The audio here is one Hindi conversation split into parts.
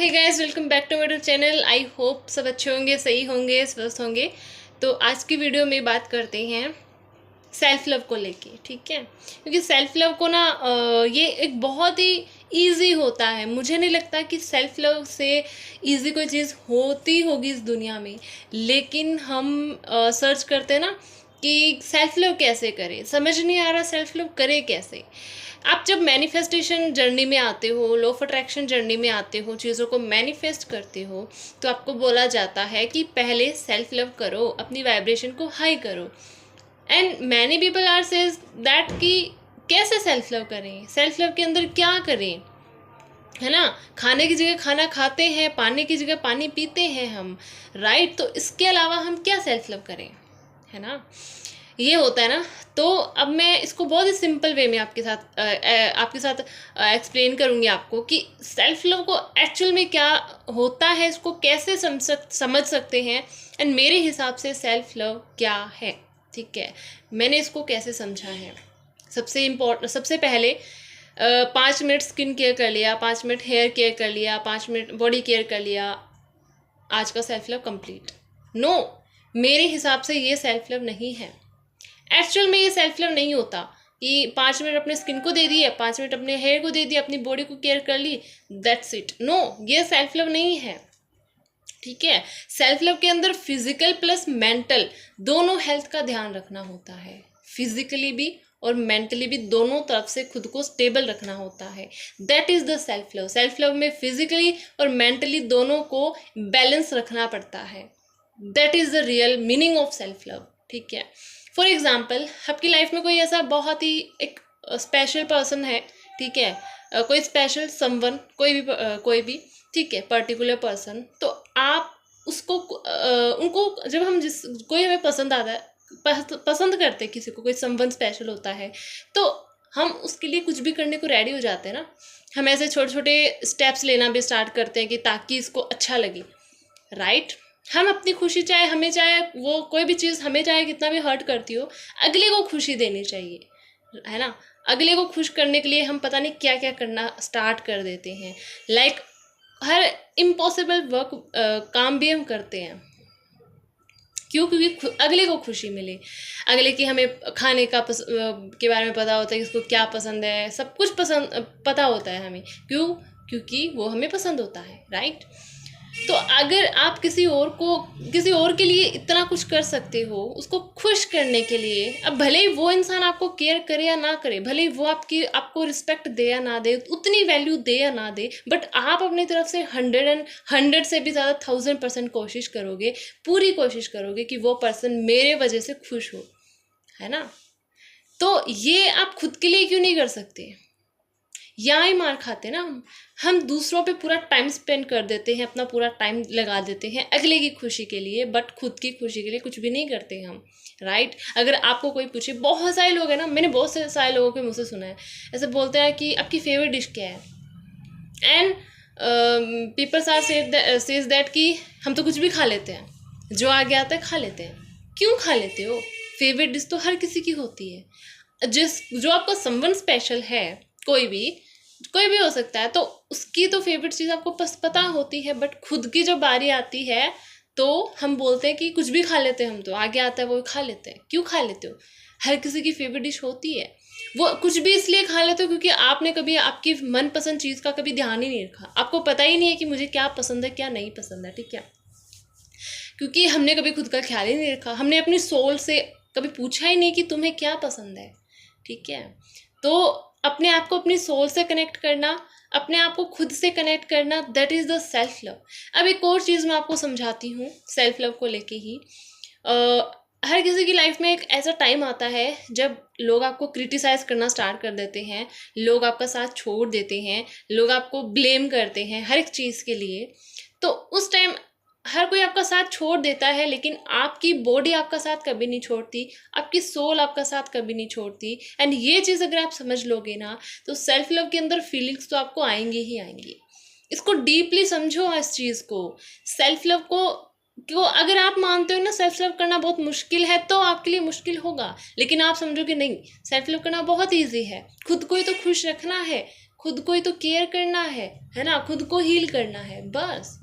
Hey guys, welcome back to मेरे चैनल। आई होप सब अच्छे होंगे, सही होंगे, स्वस्थ होंगे। तो आज की वीडियो में बात करते हैं सेल्फ लव को लेके, ठीक है। क्योंकि सेल्फ लव को ना ये एक बहुत ही ईजी होता है। मुझे नहीं लगता कि सेल्फ लव से ईजी कोई चीज़ होती होगी इस दुनिया में। लेकिन हम सर्च करते हैं ना कि सेल्फ लव कैसे करें, समझ नहीं आ रहा सेल्फ लव करे कैसे। आप जब मैनिफेस्टेशन जर्नी में आते हो, लॉ ऑफ अट्रैक्शन जर्नी में आते हो, चीज़ों को मैनिफेस्ट करते हो, तो आपको बोला जाता है कि पहले सेल्फ लव करो, अपनी वाइब्रेशन को हाई करो। And many people are says that कि कैसे सेल्फ लव करें, सेल्फ लव के अंदर क्या करें, है ना। खाने की जगह खाना खाते हैं, पानी की जगह पानी पीते हैं हम, राइट। तो इसके अलावा हम क्या सेल्फ लव करें, है ना, ये होता है ना। तो अब मैं इसको बहुत ही सिंपल वे में आपके साथ एक्सप्लेन करूँगी आपको कि सेल्फ लव को एक्चुअल में क्या होता है, इसको कैसे समझ सकते हैं, एंड मेरे हिसाब से सेल्फ लव क्या है, ठीक है। मैंने इसको कैसे समझा है। सबसे पहले 5 मिनट स्किन केयर कर लिया, 5 मिनट हेयर केयर कर लिया, 5 मिनट बॉडी केयर कर लिया, आज का सेल्फ लव कंप्लीट। नो, मेरे हिसाब से ये सेल्फ लव नहीं है। एक्चुअल में ये सेल्फ लव नहीं होता कि 5 मिनट अपने स्किन को दे दिए, 5 मिनट अपने हेयर को दे दिया, अपनी बॉडी को केयर कर ली, दैट्स इट। नो, ये सेल्फ लव नहीं है, ठीक है। सेल्फ लव के अंदर फिजिकल प्लस मेंटल दोनों हेल्थ का ध्यान रखना होता है। फिजिकली भी और मेंटली भी, दोनों तरफ से खुद को स्टेबल रखना होता है। That is the self love. Self love में फिजिकली और मेंटली दोनों को बैलेंस रखना पड़ता है। That is the real meaning of self love, ठीक है। फॉर एग्जाम्पल, आपकी लाइफ में कोई ऐसा बहुत ही एक स्पेशल पर्सन है, ठीक है, कोई स्पेशल समवन, कोई भी ठीक है, पर्टिकुलर पर्सन। तो आप उसको उनको जब हम कोई हमें पसंद आता है, पसंद करते हैं किसी को, कोई समवन स्पेशल होता है, तो हम उसके लिए कुछ भी करने को रेडी हो जाते हैं ना। हम ऐसे छोटे छोटे स्टेप्स लेना भी स्टार्ट करते हैं कि ताकि इसको अच्छा लगे, राइट। हम अपनी खुशी, चाहे वो कोई भी चीज़ हमें चाहे कितना भी हर्ट करती हो, अगले को खुशी देनी चाहिए, है ना। अगले को खुश करने के लिए हम पता नहीं क्या क्या करना स्टार्ट कर देते हैं। लाइक हर इम्पॉसिबल काम भी हम करते हैं। क्यों? क्योंकि अगले को खुशी मिले। अगले की हमें खाने का के बारे में पता होता है कि उसको क्या पसंद है, सब कुछ पता होता है हमें। क्यों? क्योंकि वो हमें पसंद होता है, राइट। तो अगर आप किसी और के लिए इतना कुछ कर सकते हो, उसको खुश करने के लिए, अब भले ही वो इंसान आपको केयर करे या ना करे, भले ही वो आपको रिस्पेक्ट दे या ना दे, उतनी वैल्यू दे या ना दे, बट आप अपनी तरफ से 100 से भी ज़्यादा 1000% कोशिश करोगे, पूरी कोशिश करोगे कि वो पर्सन मेरे वजह से खुश हो, है ना। तो ये आप खुद के लिए क्यों नहीं कर सकते? यहाँ ही मार खाते ना हम दूसरों पे पूरा टाइम स्पेंड कर देते हैं, अपना पूरा टाइम लगा देते हैं अगले की खुशी के लिए, बट खुद की खुशी के लिए कुछ भी नहीं करते हम, राइट। अगर आपको कोई पूछे, बहुत सारे लोग हैं ना, मैंने बहुत से सारे लोगों के मुँह से सुना है, ऐसे बोलते हैं कि आपकी फेवरेट डिश क्या है, and peoples are says that कि हम तो कुछ भी खा लेते हैं, जो आगे आता है खा लेते हैं। क्यों खा लेते हो? फेवरेट डिश तो हर किसी की होती है। जो आपका समवन स्पेशल है, कोई भी हो सकता है, तो उसकी तो फेवरेट चीज़ आपको पता होती है, बट खुद की जब बारी आती है तो हम बोलते हैं कि कुछ भी खा लेते हैं, हम तो आगे आता है वो खा लेते हैं। क्यों खा लेते हो? हर किसी की फेवरेट डिश होती है। वो कुछ भी इसलिए खा लेते हो क्योंकि आपने कभी आपकी मनपसंद चीज़ का कभी ध्यान ही नहीं रखा। आपको पता ही नहीं है कि मुझे क्या पसंद है, क्या नहीं पसंद है, ठीक है। क्योंकि हमने कभी खुद का ख्याल ही नहीं रखा, हमने अपनी सोल से कभी पूछा ही नहीं कि तुम्हें क्या पसंद है, ठीक है। तो अपने आप को अपनी सोल से कनेक्ट करना, अपने आप को खुद से कनेक्ट करना, that is the self love. अब एक और चीज़ मैं आपको समझाती हूँ सेल्फ लव को लेके ही। हर किसी की लाइफ में एक ऐसा टाइम आता है जब लोग आपको क्रिटिसाइज़ करना स्टार्ट कर देते हैं, लोग आपका साथ छोड़ देते हैं, लोग आपको ब्लेम करते हैं हर एक चीज़ के लिए। तो उस टाइम हर कोई आपका साथ छोड़ देता है, लेकिन आपकी बॉडी आपका साथ कभी नहीं छोड़ती, आपकी सोल आपका साथ कभी नहीं छोड़ती। एंड ये चीज़ अगर आप समझ लोगे ना, तो सेल्फ लव के अंदर फीलिंग्स तो आपको आएंगी ही आएंगी। इसको डीपली समझो इस चीज़ को। सेल्फ लव को अगर आप मानते हो ना सेल्फ लव करना बहुत मुश्किल है, तो आपके लिए मुश्किल होगा। लेकिन आप समझो कि नहीं, सेल्फ लव करना बहुत ईजी है। खुद को ही तो खुश रखना है, खुद को ही तो केयर करना है ना, खुद को हील करना है बस।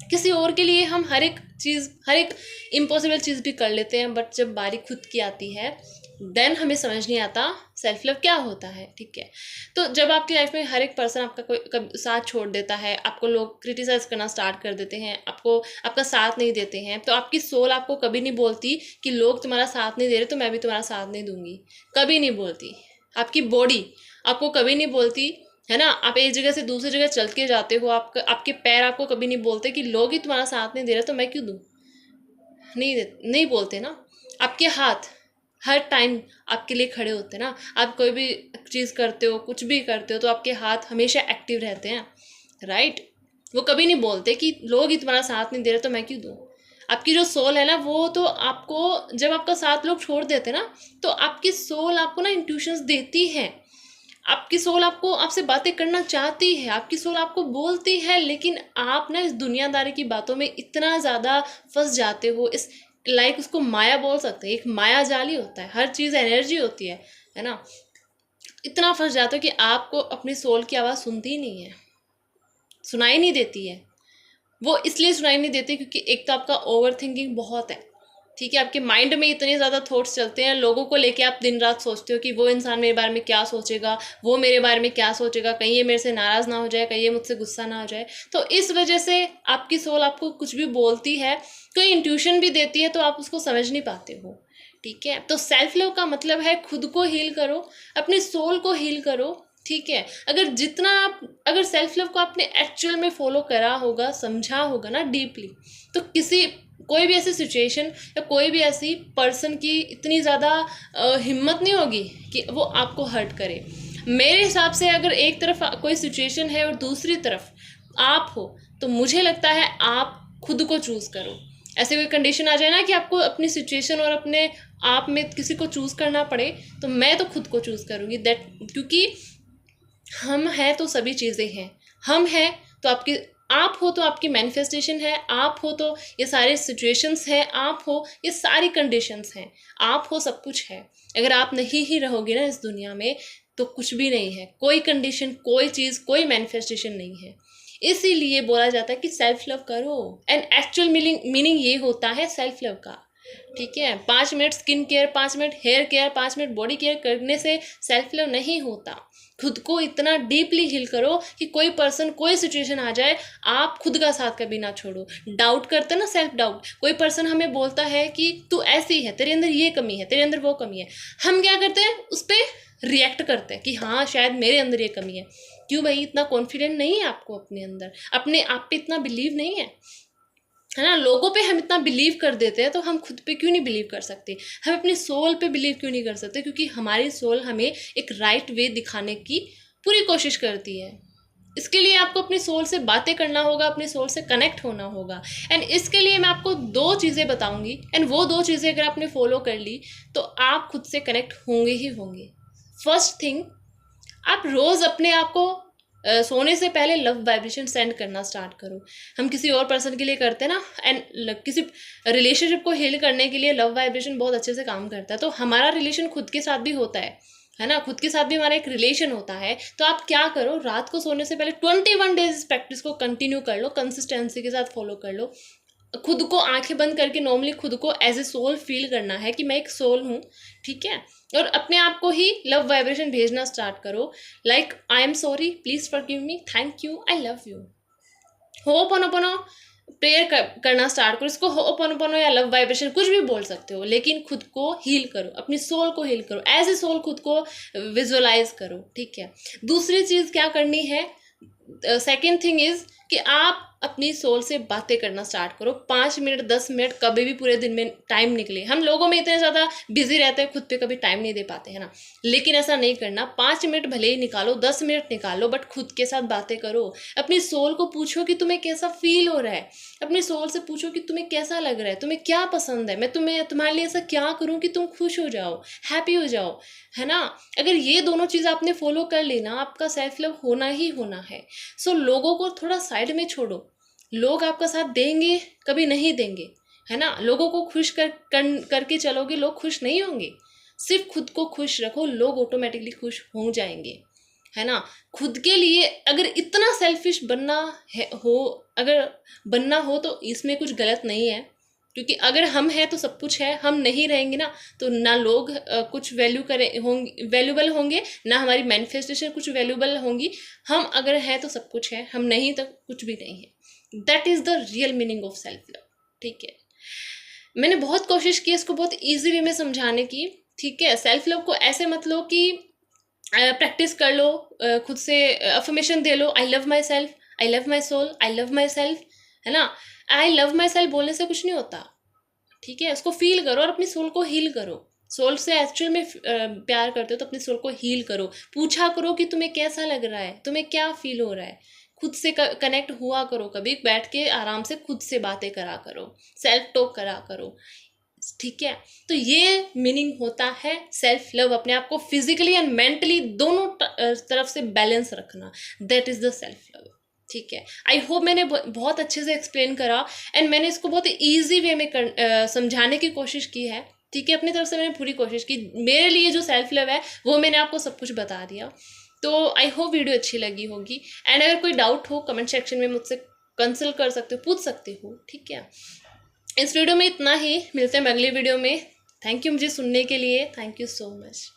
किसी और के लिए हम हर एक चीज़, हर एक इम्पॉसिबल चीज़ भी कर लेते हैं, बट जब बारी खुद की आती है देन हमें समझ नहीं आता सेल्फ लव क्या होता है, ठीक है। तो जब आपकी लाइफ में हर एक पर्सन आपका कोई साथ छोड़ देता है, आपको लोग क्रिटिसाइज करना स्टार्ट कर देते हैं, आपको आपका साथ नहीं देते हैं, तो आपकी सोल आपको कभी नहीं बोलती कि लोग तुम्हारा साथ नहीं दे रहे तो मैं भी तुम्हारा साथ नहीं दूंगी, कभी नहीं बोलती। आपकी बॉडी आपको कभी नहीं बोलती, है ना। आप एक जगह से दूसरी जगह चल के जाते हो, आपके पैर आपको कभी नहीं बोलते कि लोग ही तुम्हारा साथ नहीं दे रहे तो मैं क्यों दूँ, नहीं बोलते ना। आपके हाथ हर टाइम आपके लिए खड़े होते हैं ना। आप कोई भी चीज़ करते हो, कुछ भी करते हो, तो आपके हाथ हमेशा एक्टिव रहते हैं, राइट। वो कभी नहीं बोलते कि लोग ही तुम्हारा साथ नहीं दे रहे तो मैं क्यों दूँ। आपकी जो सोल है ना, वो तो आपको जब आपका साथ लोग छोड़ देते ना, तो आपकी सोल आपको ना इंट्यूशंस देती है। आपकी सोल आपको आपसे बातें करना चाहती है, आपकी सोल आपको बोलती है, लेकिन आप ना इस दुनियादारी की बातों में इतना ज़्यादा फंस जाते हो। इस लाइक उसको माया बोल सकते हैं, एक माया जाल ही होता है, हर चीज़ एनर्जी होती है ना। इतना फंस जाते हो कि आपको अपनी सोल की आवाज़ सुनती ही नहीं है, सुनाई नहीं देती है। वो इसलिए सुनाई नहीं देती क्योंकि एक तो आपका ओवर थिंकिंग बहुत है, ठीक है। आपके माइंड में इतने ज़्यादा थॉट्स चलते हैं, लोगों को लेके आप दिन रात सोचते हो कि वो इंसान मेरे बारे में क्या सोचेगा, वो मेरे बारे में क्या सोचेगा, कहीं ये मेरे से नाराज़ ना हो जाए, कहीं ये मुझसे गुस्सा ना हो जाए। तो इस वजह से आपकी सोल आपको कुछ भी बोलती है, कोई इंट्यूशन भी देती है, तो आप उसको समझ नहीं पाते हो, ठीक है। तो सेल्फ लव का मतलब है खुद को हील करो, अपनी सोल को हील करो, ठीक है। अगर सेल्फ लव को आपने एक्चुअल में फॉलो करा होगा, समझा होगा ना डीपली, तो कोई भी ऐसी सिचुएशन या कोई भी ऐसी पर्सन की इतनी ज़्यादा हिम्मत नहीं होगी कि वो आपको हर्ट करे। मेरे हिसाब से अगर एक तरफ कोई सिचुएशन है और दूसरी तरफ आप हो, तो मुझे लगता है आप खुद को चूज़ करो। ऐसे कोई कंडीशन आ जाए ना कि आपको अपनी सिचुएशन और अपने आप में किसी को चूज़ करना पड़े, तो मैं तो खुद को चूज़ करूँगी, क्योंकि हम हैं तो सभी चीज़ें हैं। हम हैं तो आप हो तो आपकी मैनिफेस्टेशन है, आप हो तो ये सारे सिचुएशंस हैं, आप हो ये सारी कंडीशंस हैं, आप हो सब कुछ है। अगर आप नहीं ही रहोगे ना इस दुनिया में, तो कुछ भी नहीं है, कोई कंडीशन, कोई चीज़, कोई मैनिफेस्टेशन नहीं है। इसीलिए बोला जाता है कि सेल्फ लव करो, एंड एक्चुअल मीनिंग ये होता है सेल्फ लव का, ठीक है। 5 minute skin care, 5 minute hair care, 5 minute body care करने से सेल्फ लव नहीं होता। खुद को इतना डीपली हील करो कि कोई पर्सन, कोई सिचुएशन आ जाए, आप खुद का साथ कभी ना छोड़ो। डाउट करते ना, सेल्फ डाउट, कोई पर्सन हमें बोलता है कि तू ऐसी है, तेरे अंदर ये कमी है, तेरे अंदर वो कमी है, हम क्या करते हैं, उस पर रिएक्ट करते हैं कि हाँ शायद मेरे अंदर ये कमी है। क्यों भाई, इतना कॉन्फिडेंट नहीं है आपको अपने अंदर, अपने आप पे इतना बिलीव नहीं है ना। लोगों पे हम इतना बिलीव कर देते हैं, तो हम खुद पे क्यों नहीं बिलीव कर सकते, हम अपनी सोल पे बिलीव क्यों नहीं कर सकते, क्योंकि हमारी सोल हमें एक राइट वे दिखाने की पूरी कोशिश करती है। इसके लिए आपको अपनी सोल से बातें करना होगा, अपनी सोल से कनेक्ट होना होगा, एंड इसके लिए मैं आपको 2 चीज़ें बताऊंगी, एंड वो 2 चीज़ें अगर आपने फॉलो कर ली तो आप खुद से कनेक्ट होंगे ही होंगे। फर्स्ट थिंग, आप रोज़ अपने आप को सोने से पहले लव वाइब्रेशन सेंड करना स्टार्ट करो। हम किसी और पर्सन के लिए करते हैं ना, एंड किसी रिलेशनशिप को हील करने के लिए लव वाइब्रेशन बहुत अच्छे से काम करता है। तो हमारा रिलेशन खुद के साथ भी होता है ना, खुद के साथ भी हमारा एक रिलेशन होता है। तो आप क्या करो, रात को सोने से पहले 21 डेज इस प्रैक्टिस को कंटिन्यू कर लो, कंसिस्टेंसी के साथ फॉलो कर लो। खुद को आंखें बंद करके नॉर्मली खुद को एज ए सोल फील करना है कि मैं एक सोल हूँ, ठीक है। और अपने आप को ही लव वाइब्रेशन भेजना स्टार्ट करो, like I am sorry, please forgive me, thank you, I love you. Ho'oponopono prayer करना स्टार्ट करो। इसको होपोनोपोनो या लव वाइब्रेशन कुछ भी बोल सकते हो, लेकिन खुद को हील करो, अपनी सोल को हील करो, एज ए सोल खुद को विजुअलाइज करो, ठीक है। दूसरी चीज़ क्या करनी है, सेकेंड थिंग इज कि आप अपनी सोल से बातें करना स्टार्ट करो। 5 मिनट 10 मिनट कभी भी पूरे दिन में टाइम निकले, हम लोगों में इतने ज़्यादा बिजी रहते हैं, खुद पे कभी टाइम नहीं दे पाते हैं ना, लेकिन ऐसा नहीं करना। 5 मिनट भले ही निकालो, 10 मिनट निकालो, बट खुद के साथ बातें करो। अपनी सोल को पूछो कि तुम्हें कैसा फील हो रहा है, अपनी सोल से पूछो कि तुम्हें कैसा लग रहा है, तुम्हें क्या पसंद है, मैं तुम्हारे लिए ऐसा क्या करूँ कि तुम खुश हो जाओ, हैप्पी हो जाओ, है ना। अगर ये दोनों चीज़ आपने फॉलो कर लेना, आपका सेल्फ लव होना ही होना है। सो लोगों को थोड़ा साइड में छोड़ो, लोग आपका साथ देंगे कभी नहीं देंगे, है ना। लोगों को खुश करके चलोगे, लोग खुश नहीं होंगे। सिर्फ खुद को खुश रखो, लोग ऑटोमेटिकली खुश हो जाएंगे। है ना। खुद के लिए अगर इतना सेल्फिश बनना हो तो इसमें कुछ गलत नहीं है, क्योंकि अगर हम हैं तो सब कुछ है, हम नहीं रहेंगे ना तो ना लोग कुछ वैल्यूबल होंगे, ना हमारी मैनिफेस्टेशन कुछ वैल्यूबल होंगी। हम अगर हैं तो सब कुछ है, हम नहीं तो कुछ भी नहीं है। That is the real meaning of self love. ठीक है, मैंने बहुत कोशिश की इसको बहुत ईजी वे में समझाने की। ठीक है, सेल्फ लव को ऐसे मत लो कि प्रैक्टिस कर लो, खुद से अफर्मेशन दे लो, I love my self, I love my soul, I love my self, है ना। आई लव माई सेल्फ बोलने से कुछ नहीं होता। ठीक है, उसको फील करो और अपनी सोल को हील करो। सोल से एक्चुअल में प्यार करते हो तो अपनी सोल को हील करो। पूछा करो कि तुम्हें कैसा लग रहा है, तुम्हें क्या फील हो रहा है। खुद से कनेक्ट हुआ करो, कभी बैठ के आराम से खुद से बातें करा करो, सेल्फ टॉक करा करो। ठीक है, तो ये मीनिंग होता है सेल्फ लव, अपने आप को फिजिकली एंड मेंटली दोनों तरफ से बैलेंस रखना। That is the self love. ठीक है, आई होप मैंने बहुत अच्छे से एक्सप्लेन करा एंड मैंने इसको बहुत ईजी वे में समझाने की कोशिश की है। ठीक है, अपनी तरफ से मैंने पूरी कोशिश की। मेरे लिए जो सेल्फ लव है वो मैंने आपको सब कुछ बता दिया। तो आई होप वीडियो अच्छी लगी होगी एंड अगर कोई डाउट हो कमेंट सेक्शन में मुझसे कंसल्ट कर सकते हो, पूछ सकते हो। ठीक है, इस वीडियो में इतना ही, मिलते हैं अगली वीडियो में। थैंक यू मुझे सुनने के लिए, थैंक यू सो मच।